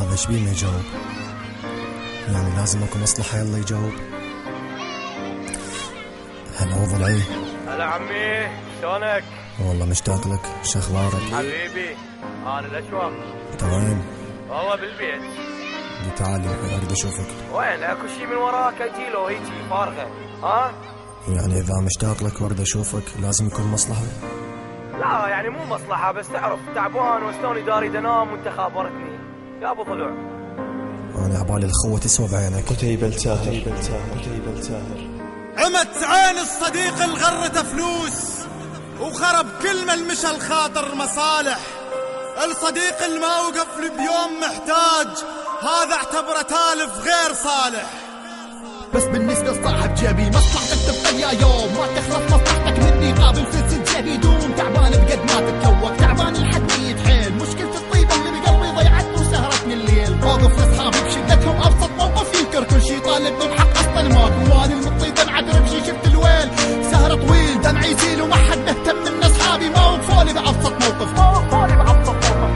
هذا ايش بيه ما يجاوب؟ يعني لازم اكو مصلحة يلا يجاوب. هلا وضلعي. هلا عمي، شلونك؟ والله مشتاق لك، شو اخبارك؟ حبيبي انا الاشواق. انت وين؟ والله بالبيت. تعالي اريد اشوفك. وين اكو شي من وراك اجيله هيجي فارغه؟ ها؟ يعني اذا مشتاق لك واريد اشوفك لازم يكون مصلحة؟ لا يعني مو مصلحه، بس تعرف تعبان وشلون داري انام وانت خابرتني يا ابو ضلوع. انا عبالي الخوة تسوى بعينك. قتيبة الساهر، قتيبة الساهر. عمت عين الصديق الغرته فلوس وخرب كل من مشى الخاطر مصالح. الصديق الما وقف لي بيوم محتاج هذا اعتبره تالف غير صالح. بس بالنسبة لصاحب جيبي مصلحتك تبقى يا يوم ما تخلص مصلحتك مني قابل فلس جيبي دوم. تعبان بقد ما تتلوق، تعبان الحد ميت حيل. مشكلة الطيبة اللي بقلبي ضيعتني وسهرتني الليل. موقف لاصحابي بشدتهم ابسط موقف ينكر كل شي طالبني بحق اصلا ماكو. وانا المطي دمعة برمشي شفت الويل سهر طويل دمعي يزيل وما حد مهتم من اصحابي. ما وقفولي بابسط موقف،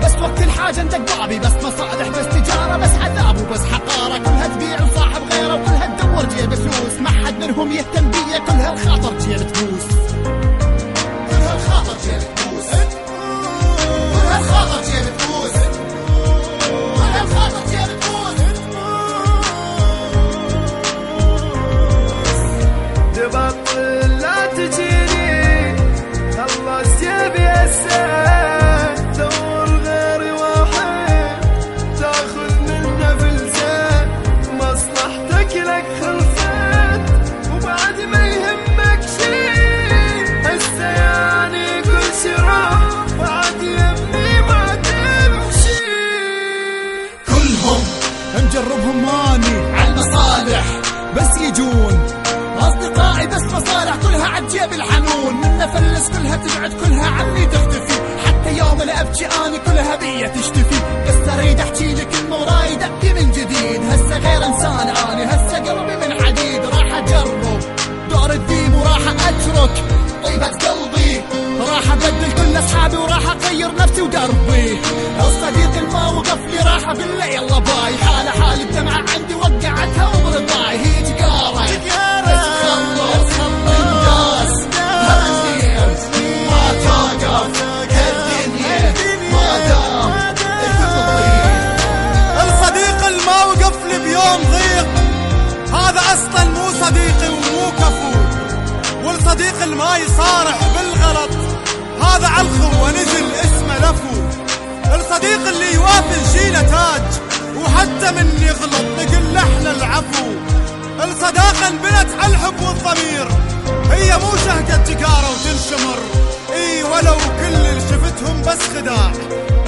بس وقت الحاجة ندق بابي. بس مصالح بس تجارة بس عذاب وبس حقارة. كلها تبيع وصاحب غيره وكلها تدور جيب فلوس. ما حد منهم يهتم بيا كلها الخاطر جيب فلوس. كلها الخاطر جيب فلوس. كلها الخاطر جيب فلوس. كلها الخاطر جيب فلوس. تبطل لا تجيني خلص جيبي هسه. دور غيري واحد تاخذ منه فلسه. مصلحتك لك خلصت وبعد ما يهمك شي. هسه يعني كل شي راح بعد يمي ما تمشي. كلهم نجربهم ماني عالمصالح بس يجون أصدقائي. بس مصالح كلها عالجيب الحنون. من نفلس كلها تبعد كلها عني تختفي. حتى يوم لا أبكي أنا كلها بيا تشتفي. بس أريد أحكي لك كلمة ورايد أبكي من جديد. هسه غير إنسان أنا هسه قلبي من حديد. راح أجرب دور الديب وراح أترك طيبة قلبي. راح أبدل كل أصحابي وراح أغير نفسي ودربي. الصديق الما وقف لي راح أقول له يلا باي. حالة حال الدمعة عندي وقعتها وبرضاي. هي تجارة بس تخلص الناس ما توقف هالدنيا ما دام الصديق الما وقف لي بيوم ضيق هذا اصلا مو صديقي ومو كفو. والصديق الما يصارح بالغلط هذا عالخوة نزل اسمه لفو. الصديق اللي يوافي نشيله تاج وحتى من يغلط نقول احنا العفو. الصداقة انبنت عالحب والضمير هي مو شهقة تجارة وتنشمر. اي ولو كل اللي شفتهم بس خداع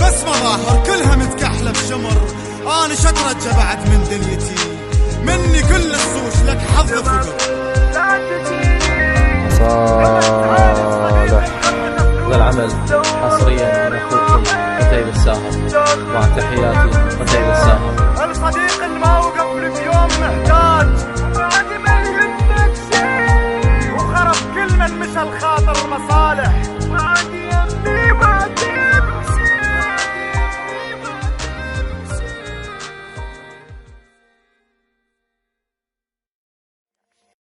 بس مظاهر كلها متكحلة بشمر. انا شطرة بعد من دنيتي مني كل السوش لك حظ فقر. صالح للعمل حصريا من اخوكم قتيبة الساهر. مع تحياتي قتيبة الساهر. الصديق الما وقف لي بيوم محتاج وبعد ما يهمك شي. وخرب كل من مشى الخاطر مصالح.